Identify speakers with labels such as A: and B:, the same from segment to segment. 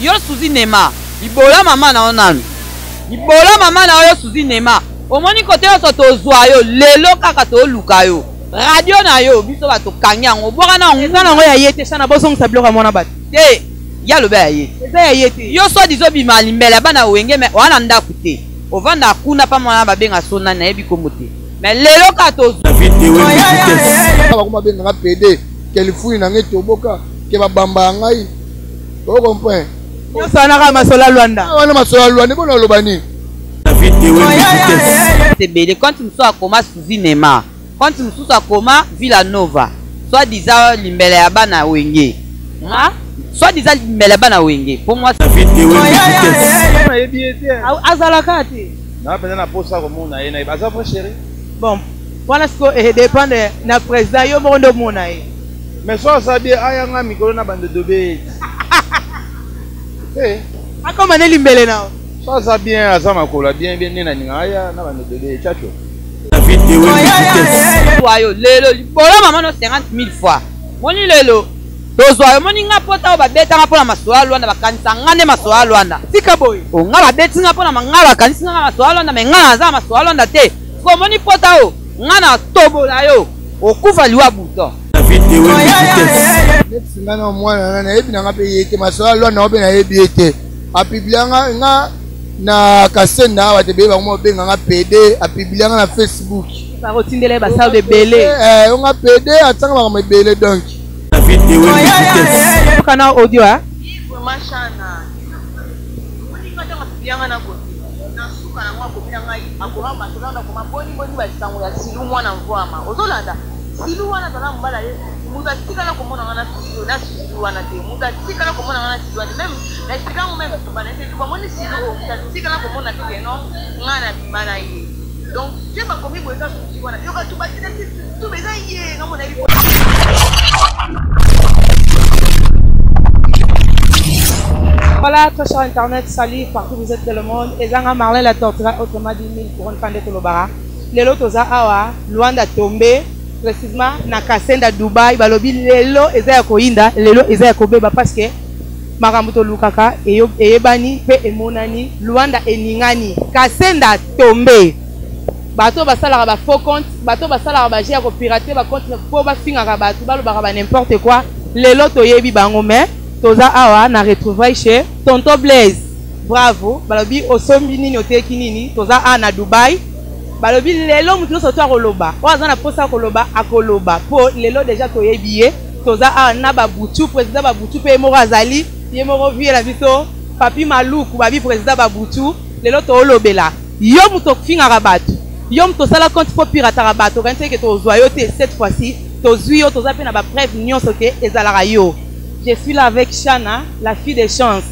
A: Yo Suzy Nema. Ibola mama na onanu. Ibola mama na yo Suzy Nema. Omoni kote yo tozwa yo lelo kaka to luka yo. Radio na yo biso bato kanyango. Boka na
B: ngana ngo ya yete sana boso ngsabiloka mona bat.
A: Eh, ya lo ba yete.
B: Eza ya yete.
A: Yo so dizo bima limbela bana wenge me wana ndaku te. Ovanda kuna pa mwana babenga sona na yebi komote. Mais lelo ka tozwa
C: vidéo vitesse. Ba kuma benga PD, kelifui na ngeto boka ke ba bamba ngai. O comprend.
B: Yo sana ka masola Luanda.
C: Wana masola Luanda bona lobani.
A: Vidéo vitesse. C'est belé quand tu me sois comment Suzy Nema. Quand tu me sois comment Villanova. Soit disant limbela ya bana wenge. Hein? Soit disant limbela bana wenge. Pour moi c'est
C: vidéo vitesse.
B: Na yebiete. Azalaka te.
C: Na pena na posa ko mona ye na baza frère chéri.
B: Bon, voilà ce que dépend de na président yo mondo mona ye.
C: Mais so sabi ayanga mikolo na bande dobe. Eh,
B: akoma ne limbele nao.
C: So ça bien azama kola bien na ninga aya na bande dobe chacho.
A: Vidéo vitesse. Wayo lelo bola mama no 50,000 fois. Moni lelo. Tozwa moni nga pota ba beta nga pona masoa Luanda bakanisa ngane masoa Luanda.
B: Tika boy.
A: O nga ba beti nga pona mangala kanisa nga masoa Luanda me nga za masoa Luanda te. Ko moni pota o nga na tobola yo. Okufa liwa buto.
C: Vidéo vitesse. Neti ngana mwana na yebi nga pe yete masoa Luanda obe na yebi yete. Apiblianga nga na kasenda wa tebe ba mo benga nga PD apiblianga na Facebook.
B: Ba rotindele ba sa bebele.
C: Nga PD atanga ba mebele donc.
A: Vidéo vitesse.
B: Kana audio hein?
D: Vraiment chana. Oni ngata ngapianga na ko. Na suka na ngwa ko bila ngai akoma masola na koma boni ba sango ya silu mwana mvwama. Ozolanda. Silu wana tala mbala ye. Muda tika na komona ngana silu na silu wana te. Muda tika na komona ngana silu wana même. Na tika ngo même to bana te ko moni silu muda tika na komona te no ngana bimana ye. Donc je ba komi boza silu wana. Yo ka tu ba tina tu beza ye ngomona ye.
B: Voilà, très cher internet, salut partout vous êtes dans le monde. Et Zanga Marley la tortura autrement dit 1000 pour une fan de Tolobara. Lelo toza awa, Luanda tombé, précisément na Kasenda Dubai, balobi lelo eza ya koinda, lelo eza ya kobeba parce que Maramuto Lukaka eyebani pe emonani, Luanda eningani, Kasenda tombé. Bato basalaka ba faux compte, bato basalaka ba jia ko pirater ba compte po ba fingaka bato balobaka ba n'importe quoi. Lelo toyebi bango mais toza awa na retrouvaille chez Tonton Blaise. Bravo. Balobi osombi nini oteki nini. Toza a na Dubai. Balobi lelo mutu so to akoloba. Oza na posa akoloba akoloba. Po lelo déjà toyebiye. Toza a na babutu président babutu pe moko azali. Ye moko vie la biso. Papi Maluku babi président babutu. Lelo to olobela. Yo mutu fingaka bato. Yo mutu sala compte po pirataka bato. Quand c'est que to zoyote cette fois-ci. To zuyo toza pe na ba preuve nyonso ke ezalaka yo. Je suis là avec Chana, la fille des chances.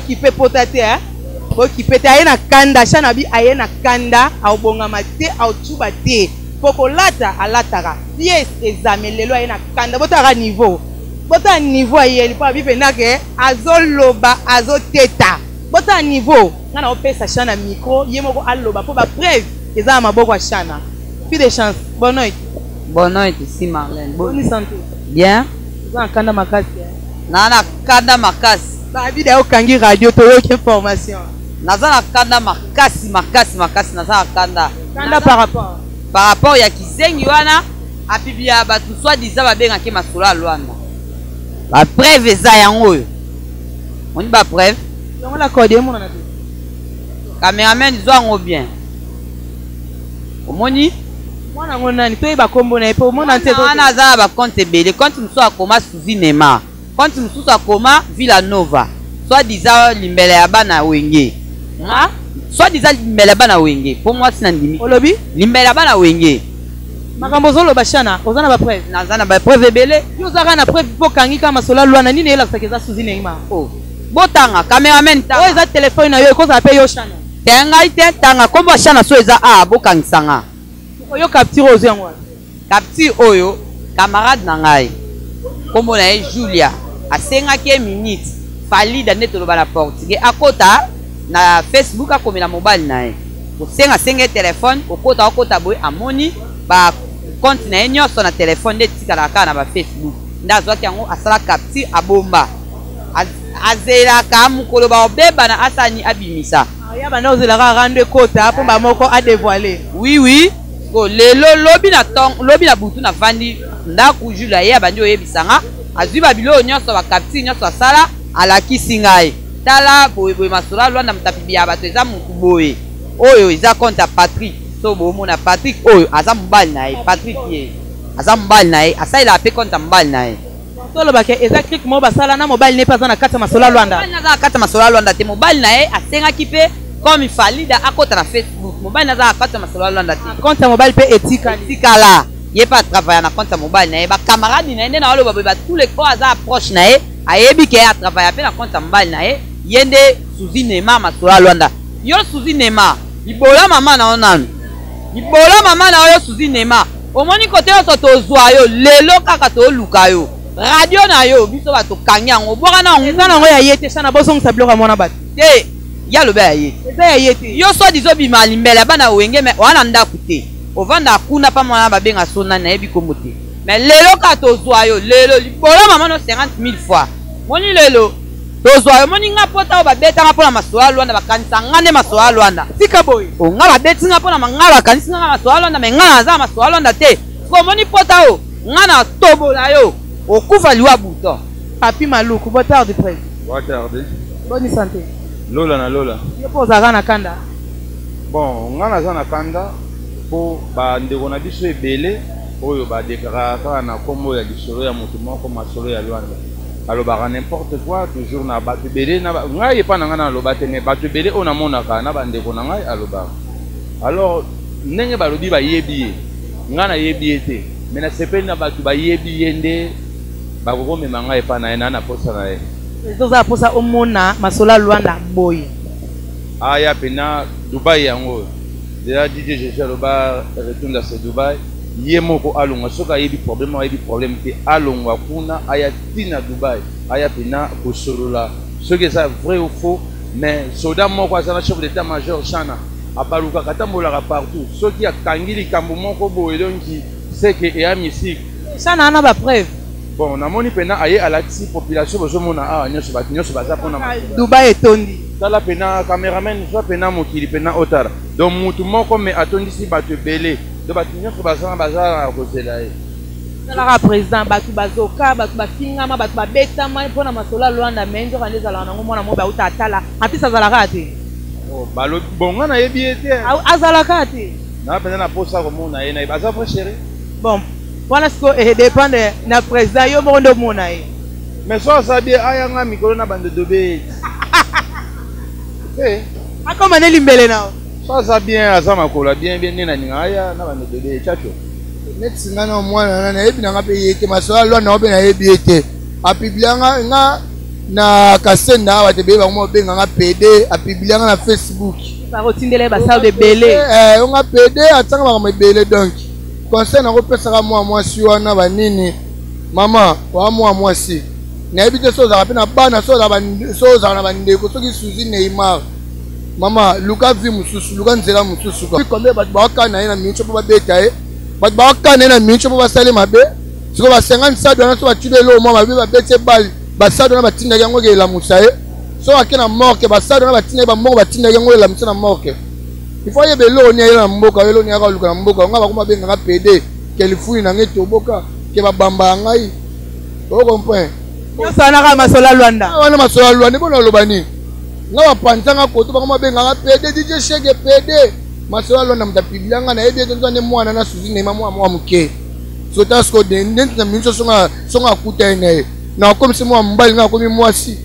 B: Qui peut potater, hein? Qui peut aller na kanda, Chana bi aye na kanda, au bongamate, au tubate. Poko lata à latara. Yes, examen lelo aye na kanda. Botara niveau. Bota niveau aye li pa bi pena ke azoloba azoteta. Bota niveau. Ngana opesa Chana micro, yemoko aloba po ba preuve eza maboko Chana. Fille des chances. Bonne nuit.
A: Bonne nuit ici Marlène.
B: Bonne santé.
A: Bien.
B: Za kanda makasi.
A: Nana kanda makasi.
B: Ba bi da okangi radio to yoke information.
A: Nazana kanda makasi nazana kanda.
B: Kanda par rapport
A: ya kisengi wana apibia batu soit disant babenga ke masola Luanda. Ba preuve eza yango yo. On dit ba preuve.
B: Donc la code mon na.
A: Cameraman zo bien. Omoni
B: mwana ngona ni pe ba kombo na pe omona ntezo.
A: Ana za ba compte belé compte muso akoma Suzy Nema. Compte muso akoma Villanova. Soit disant limbela ya bana wenge. Hein? Soit disant limbela bana wenge. Pour moi c'est ndimi.
B: Olobi?
A: Limbela bana wenge.
B: Makambo zolo bashana, ozana ba preuve.
A: Nazana ba preuve belé.
B: Yo zaka na preuve po kangi kama sola Luanda nini ela sakeza Suzy Nema.
A: Oh. Botanga cameraman ta.
B: O eza téléphone na yo ko za pe yo Chana.
A: Tenga ite tanga kombo Chana so eza bokangisanga.
B: Oyo capture ozo yango.
A: Capture oyo camarade na ngai. Kombo na Julia. Asenga ke minute. Falida neto lo bana portugais. Akota na Facebook akomela mobile na ye. Osenga senge téléphone, okota boy amoni ba compte na nyonso na téléphone de tika la kana ba Facebook. Ndazwa yango asala capture abomba. azelaka mukolo baobeba na asani abimisa
B: ya bana ozelaka rendre kota po ba moko a dévoiler.
A: oui ko lelo lobi na butu na vandi ndaku Julia ye abandi oyebisanga azwi babilo nyonso bakapti nyonso asala alakisi ngai tala boye masolo alwanda mutapibi ya bato eza mutu boye oyo eza compte Patrick so bomona Patrick oyo aza mobali na ye Patrick ye aza mobali na ye asalela pe compte mobali na ye
B: tolobake eza clique mo basala na mobali ne pas na kati ya masolo alwanda
A: mobali naza na kati ya masolo alwanda te mobali na ye asengaki pe comme Falida akota na Facebook mobali naza na kati ya masolo alwanda te
B: compte ya mobali pe
A: etikala ye pa travailler na compte ya mobali na ye ba camarade na ye nde na oloba boye ba tous les fois aza approche na ye ayebi ke a travailler pe na compte ya mobali na ye ye nde Suzy Nema masolo alwanda yo Suzy Nema libola mama na yo nanu libola mama na yo Suzy Nema omoni kote nyonso tozwa yo lelo kaka toluka yo radio na yo biso bato kangi yango obwaka na yango
B: eza nango ya ye te sana bozongisa biloko ya mwana bato
A: te ya lobe ya ye
B: eza ya ye te
A: yo so dizobima limbele bana wenge me wana ndaku te ovanda kuna pa mwana babenga sona nayebi kombo te me lelo kaka tozwa yo lelo libola mama no 50,000 fois moni lelo tozwa yo moni nga pota oyo babetanga mpona masolo alwanda bakanisa nga nde masolo alwanda
B: tika boye
A: nga babetinga mpona nga bakanisi nga masolo alwanda me nga naza masolo alwanda te komoni pota oyo nga na tobola yo okufa liwa buto
B: Papi Maluku bo tarde près bonne santé
E: lola na lola
B: yo po ozalaka na kanda
E: bon nga naza na kanda mpo bandeko na biso ebele oyo badeklaraka kaka na nkombo ya lisolo ya motu moko masolo ya lwanda alobaka n'importe quoi toujours na bato ebele ngai epa na ngai naloba te me bato ebele oyo namonaka na bandeko na ngai alobaka alors ndenge balobi bayebi ye ngai nayebi ye te me nasepeli na bato bayebi ye nde bakokomema ngai epa na ye na posa na ye
B: ezozala posa omona masolo alwanda boye
E: aya pena Dubai yango déjà DJ Jésus aloba retourne dans ce Dubai ye moko alongwa soki ayebi problème te alongwa kuna aya tina Dubai aya pena kosolola soki eza vrai ou faux mais soldat moko aza na chef d'état major chana abalukaka atambolaka partout soki akangi likambo moko boye elongi seke eya misike
B: chana ana bapreuve
E: bon namoni pena aye alakisi population bozomona awa nyonso bato nyonso baza mpona
B: Dubai etondi
E: tala pena cameraman soit pena mokili pena otala donc mutu moko me atondisi bato ebele donc bato nyonso baza kozela ye
B: talaka président bato bazoka bato bafingama bato babetama mpona masolo alwanda me nzoka nde ezalaka nango mwana mo bauta atala apesi azalaka te
E: bon nga nayebi ye te
B: azalaka te
E: na pena na posa komona ye nayebi aza vrai chéri
B: bon wana siko edépende na président yo moko nde omona ye
E: mais so aza bien ayanga mikolo na bandodobe
B: akoma ne limbele nao
E: so aza bien aza makolo bien nde na ninga aya na bandodobe chacho
C: neti nga na mwana na nayebi nanga mpe ye te masolo alwanda mpe nayebi ye te apiblianga nga na kasenda awa te beyeba ngo obenganga PD apiblianga na Facebook
B: bakotindela ye basalo ebele
C: onga PD atanga makambo ebele donc conseil nakopesaka mwa mwasi wana banini mama wa mwa mwasi nayebi te so ozalaka mpe na bana so ozalaka na bandeko soki Suzy Neymar mama luka vi mosusu luka nzela mosusu kombe bato bakana ye na minitio mpo babeta ye bato bakana ye na minitio mpo basali mabe siko ba50 sado wana so batuli elo mwa mabe babeti ebali basado wana batindaki yango ekelamusa ye so ake na morke basado wana batindaki bamoko batindaki yango ekelamusa na morke ifo yeba eloni ayela na mboka eloni yaka oluka na mboka nga bakoma benganga PD kelifuni na ngai toboka ke babamba ya ngai okompoint
B: nyonso wana kaka masolo alwanda
C: wana masolo alwanda mpona oloba nini nga bapanzanga koto bakoma benganga PD DJ Shege PD masolo alwanda moto apiblianga nayebi ete nzwa nde mwana na Suzy Neymar mwa moke sota siko ndenti na minitio songo akuta ye na ye na akomisi mwa mobali nga akomi mwasi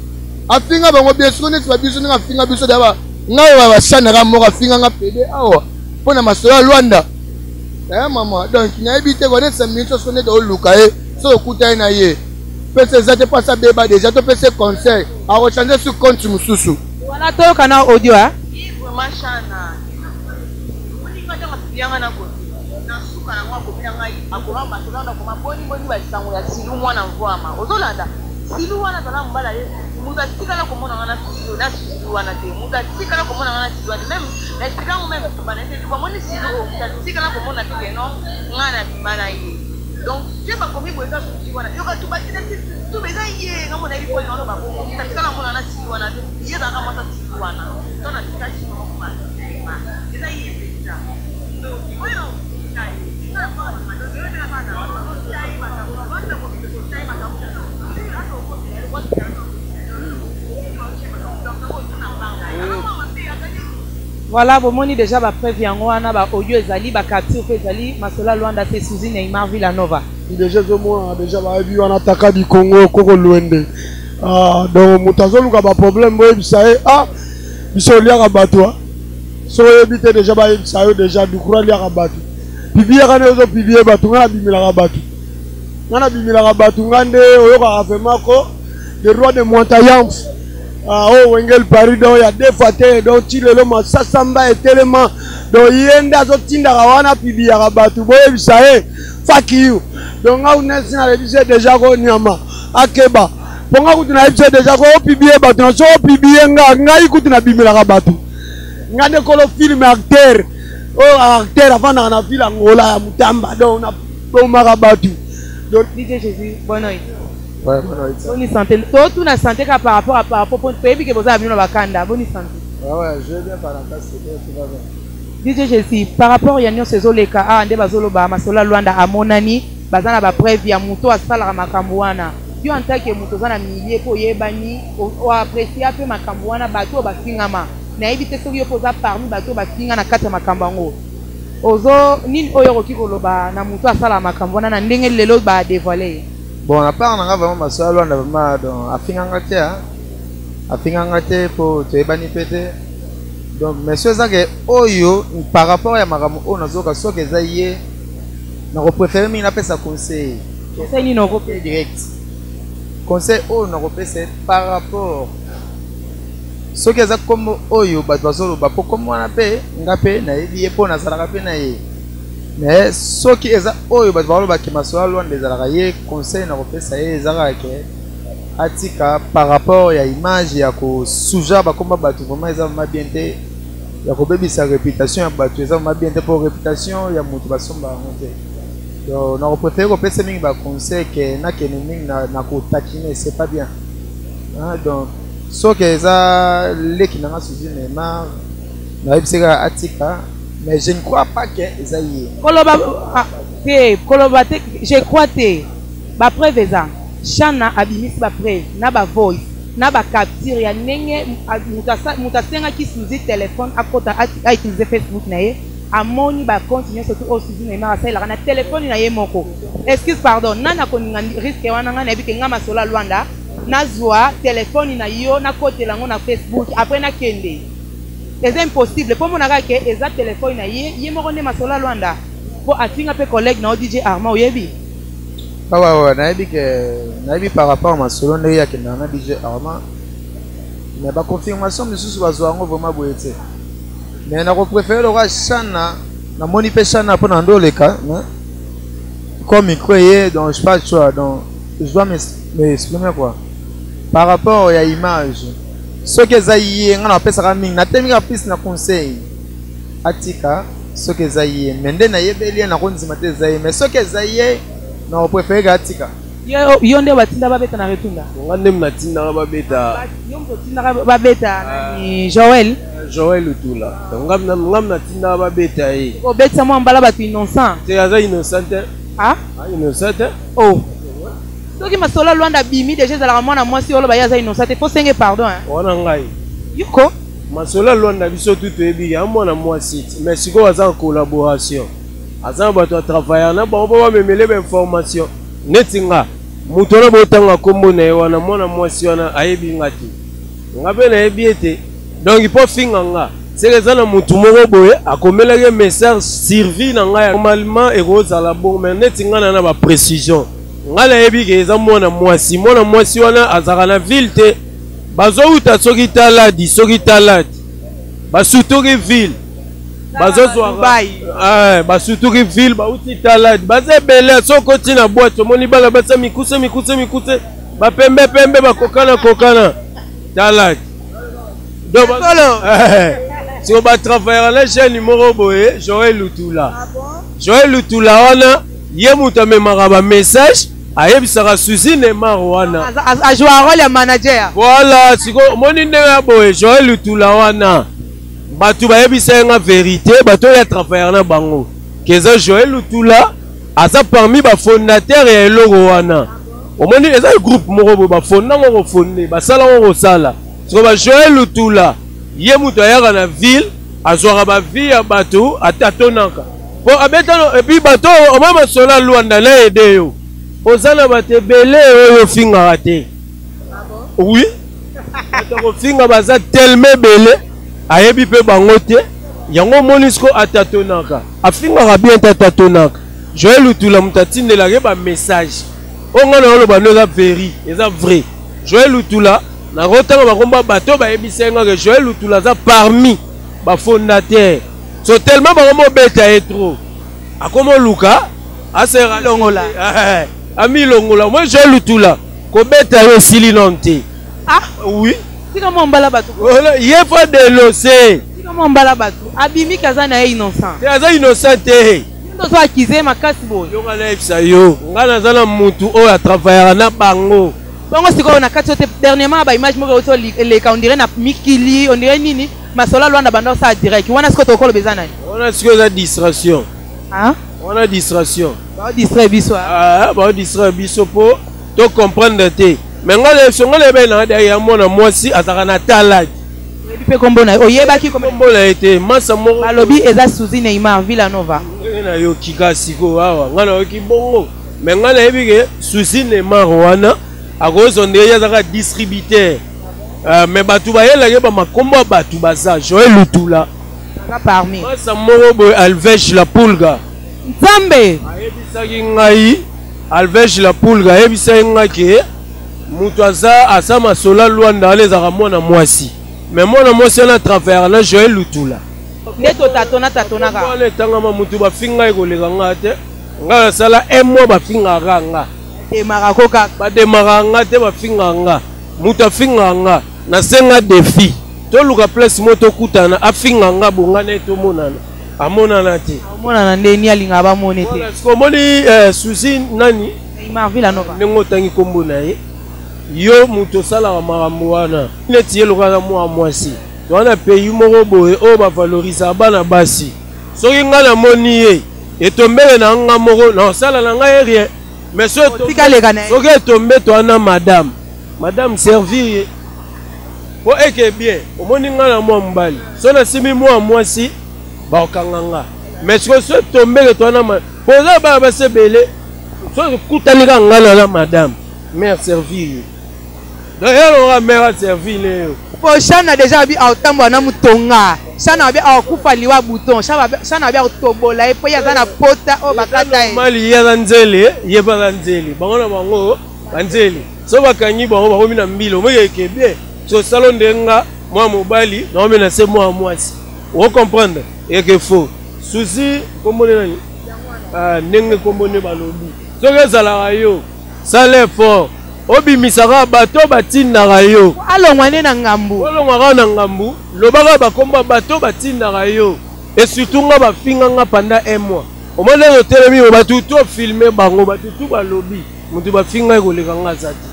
C: afinga bango bien siko neti babiso ndenge afinga biso daba ngai basanaka moko afinganga PD awa mpona masolo alwanda mama donc nayebi te konetisa minitio siko neti oluka ye so okuta ye na ye pese eza te mpasi abeba deja topese conseil akochange sur compte mosusu
B: wana toyoka na audio
D: vraiment chana olinga ntango apiblianga na koti na suka nango akomina ngai akoma masolo wana akoma boniboni basango ya silu mwana mvwama ozolanda silu wana azala mobala ye mutu atikala komona nga na silu wana te mutu atikala komona nga na silu wana meme na esikango meme banaete bamoni silu mutu atikala komona te keno nga na bima na ye donc je bakomi boyeka susi wana yoka tubatina Tu me dis, il y a un monde qui peut y avoir un babo. Tu as dit que la monde a dit qu'on a dit, il y a un monde qui peut y avoir un babo. Tu as dit que la monde a dit qu'on a dit. C'est ça, il y a ça. Donc, voilà.
B: Voilà, vous m'avez déjà prévu en Wana, audio ezali, capture ezali, Masola Luanda c'est Suzy Neymar Villanova.
C: Déjà déjà vu on attaque du Congo Koko Luende. Donc mutazo luka ba problème boy bisaye biso lia batwa. So ebité déjà ba bisaye déjà du courant lia batwa. Pibia kana zo pibia batu ngana bimila batu. Ngana bimila batu ngande oyo ka afemako le roi de Montayance. Oh Wengel Paris donc il y a deux fois donc tu le ma sasamba et tellement donc yenda zo tinda kawana pibia batu boy bisaye fuck you. Donc on est déjà ko nyama akeba. Ponga kutuna ibse déjà ko pibia batu na so pibia ngai kutuna bimila batu. Ngande ko lo film acteur. Oh, acteur avant na film ngola ya mutamba donc na bomaka batu. Donc
B: DJ Jésus, bonne nuit.
C: Ouais, bonne nuit.
B: Bonne santé. Toi tu na santé ka par rapport pour pays que vous avez na bakanda. Bonne santé.
C: Ouais, je viens par la casse, c'est va
B: DJ
C: bien.
B: Jésus, par rapport ya nyonso ezoleka ande bazolo ba Masola Luanda amonani bazana ba preuve ya muto asala makambo wana. Yo en tant que muto zana milier po yebani o apprécier peu makambo wana bato basingama. Na éviter soki yo poza parmi bato basinga na kata makambo ngo. Ozo nini oyo koki koloba na muto asala makambo wana na ndenge lelo ba dévoiler.
E: Bon, à part nanga vraiment Masola Luanda vraiment donc afinganga te po toyebani pete. Donc monsieur Zake oyo par rapport à makambo o nazoka soki eza ye na préférer mingi napesa conseil.
B: Conseil ni no kopé
E: direct. Conseil o na kopesa par rapport soki eza kombo oyo bato bazoloba po kombo wana mpe nga mpe nayebi ye mpo nazalaka mpe na ye mais soki eza oyo bato balobaki Masola Luanda ezalaka ye conseil na kopesa ye ezalaka ke atika par rapport ya image ya kosuja bakomba bato vraiment eza vraiment bien te ya kobebisa réputation ya bato eza vraiment bien te po réputation ya moto basomba yango te donc na kopréféré kopesa mingi baconseil ke nakende mingi na kotakine c'est pas bien donc soki eza leki nanga Suzy Neymar nayebisaka atika mais je ne crois pas que eza ye
B: koloba te koloba te je crois te ba preuve eza Chana abimisi ba preuve na ba voice na ba capture ya ndenge mutasenga ki Suzy téléphone akota a utiliser Facebook na ye amoni ba continuer surtout au Suzy Neymar asala na téléphone na ye moko excuse pardon nana koninga risque wana nga na bi ke nga Masola Luanda nazwa téléphone na yo na côté lango na Facebook après na kende c'est impossible pour mon ke eza téléphone na ye moko ne Masola Luanda pour atinga pe collègue na DJ Armand oyebi
E: ouais nayebi par rapport à Masola ndenge ya kenda na DJ Armand mais ba confirmation misusu bazwa ngo vraiment boye te mais na ko préférer le roi Chana na moni pe Chana pour na ndoleka comme micro ye donc je pas choix donc je dois m'exprimer quoi par rapport à l'image ce que zaïe on appelle ça mingi na temika plus na conseil atika ce que zaïe mende na yebeli na konzima te zaïe mais ce que zaïe na préférer atika
B: yo nde batinda babeta na retunda
F: ngande mnatinda babeta
B: yo mtotinda babeta ni Joël
F: Utula ngam natinda babeta yi
B: obeta mo mbala batu innocent
F: te aza innocent innocent
B: oh soki Masola Luanda bimi déjà ezalaka mwana mwasi oyo loba ye aza innocent te fo senge pardon
F: wana ngai
B: yuko
F: Masola Luanda biso tu toyebi ya mwana mwasi mais sikoyo aza en collaboration aza na bato atravailleur na bango mpo bamemele bainformation neti nga moto na botanga kombo na ye wana mwana mwasi wana ayebi nga te nga mpe nayebi ete donc mpo finga nga seke eza na motu moko boye akomelaki message survie na ngai normalement ekozala bon mais neti nga na baprécision nga nayebi ke eza mwana mwasi wana azalaka na ville te bazouta soki taladi basutuki ville basutuki ville bauti taladi baza ebele soki oti na bwate omoni bana basa mikuse bapembe bakokana taladi siko batravaillera na chaîne moko boye Joël Utula wana ye moto amemaka bamessage ayebisaka Suzy Neymar wana
B: a joué un rôle ya manager.
F: Voilà, siko moni ndenge boye Joël Lutula wana batu bayebisa nga vérité bato ya travailler na bango keza Joël Lutula asa parmi ba fondateur ya eloko wana omoni eza groupe moko ba fonda ngo fondé basala ngo sala siko ba Joël Lutula ye muto ayaka na ville azwaka ba vie ya bato atatonaka po abetano et puis bato o mama sola Luanda na ede yo ozana batebele oyo finga raté. Oui. Bato finga baza tellement belé ayebi pe bango te yango monisco atatonaka afinga bien atatonaka Joël Lutula mutatinde la ba message onga na oloba no za veri eza vrai Joël Lutula na rotanga bakomba bato bayebisenga que Joël Lutula za parmi ba fondateur so tellement bakomba beta etro akomo luka asera longola ami longola moi Joël Lutula ko beta yo sili nonte.
B: Ah
F: oui.
B: Tika mbala batu.
F: Voilà, il faut dénoncer.
B: Tika mbala batu. Abimi kazana est innocent.
F: Kaza innocent te.
B: Ndo so akize makasi boy.
F: Yo ngana ipsa yo. Ngana zana mutu o ya travailler na bango.
B: Bango siko na kati ote dernièrement ba image moko oto le ka on dirait na mikili on dirait nini masola Luanda bando ça direct. Wana siko to kolo bezana.
F: Wana siko za distraction.
B: Hein?
F: On a distraction.
B: Ba distrait biso.
F: Ah, ba distrait biso po to comprendre te. Mais ngale songole be na derrière moi na moi si azaka na talent.
B: Ebi pe kombo na oyebaki
F: kombo la été masa moko.
B: Balobi eza Suzy Neymar Villanova.
F: Na yo kika siko awa ngana oki bongo. Mais ngale ebike Suzy Neymar wana akozonde yazaka distributeur. Mais batu bayela ke ba makombo batu baza Joël Lutula.
B: Za parmi.
F: Masa moko boy Alvej la Pulga.
B: Nzambe.
F: Ayebisaki ngai Alvej la Pulga ayebisaki ngai ke mutu asa masola Luanda alezaka mwana mwasi mais mwana mwasi ana travailler na Joël Lutula
B: neto tatona ka
F: wale tanga mutu bafinga ekoleka nga te nga sala emo bafinga nga
B: demara koka
F: ba demara nga te bafinga nga mutu afinga nga na senga défi to luka place moto kutana afinga nga bonga neto monana amonana te
B: amonana ndeni alinga ba monete
F: ko moni Suzy nani
B: Neymar Villanova
F: nengo tangi kombo na ye yo muto sala makambo wana neti yeloka mwa mwasi wana pays moko boye o ba valoriser bana basi soki nga na moni ye etombele na nga moko na sala na nga rien mais soki etombe to ana madame servir po eke bien omoni nga na mwa mbali so na simi mwa mwasi ba okanganga mais so tombele to ana poza ba basebele so kutanika nga na madame mère servir. D'ailleurs, on va mère servir les.
B: Pour Chana déjà bien au tambo na mutonga. Chana bien au kufa liwa bouton. Chana bien au tobola et puis ya na pota o bakata.
F: Mali ya nzele, ye ba nzele. Bango na bango, nzele. So bakanyi bango ba komina mbilo, mo yeke bien. So salon denga moi mobali, na omena se moi mwasi. Vous comprendre? Et que faux. Suzy komone nani? Nenge komone balobi. So ke zala yo. Sale fort. Obi misaka bato batindaka yo
B: alongwane na ngambu
F: olongwaka na ngambu lobaka bakomba bato batindaka yo et surtout nga bafinga nga pendant un mois omona yo telemi batutu filmer bango batutu balobi mutu bafinga ekoleka nga zati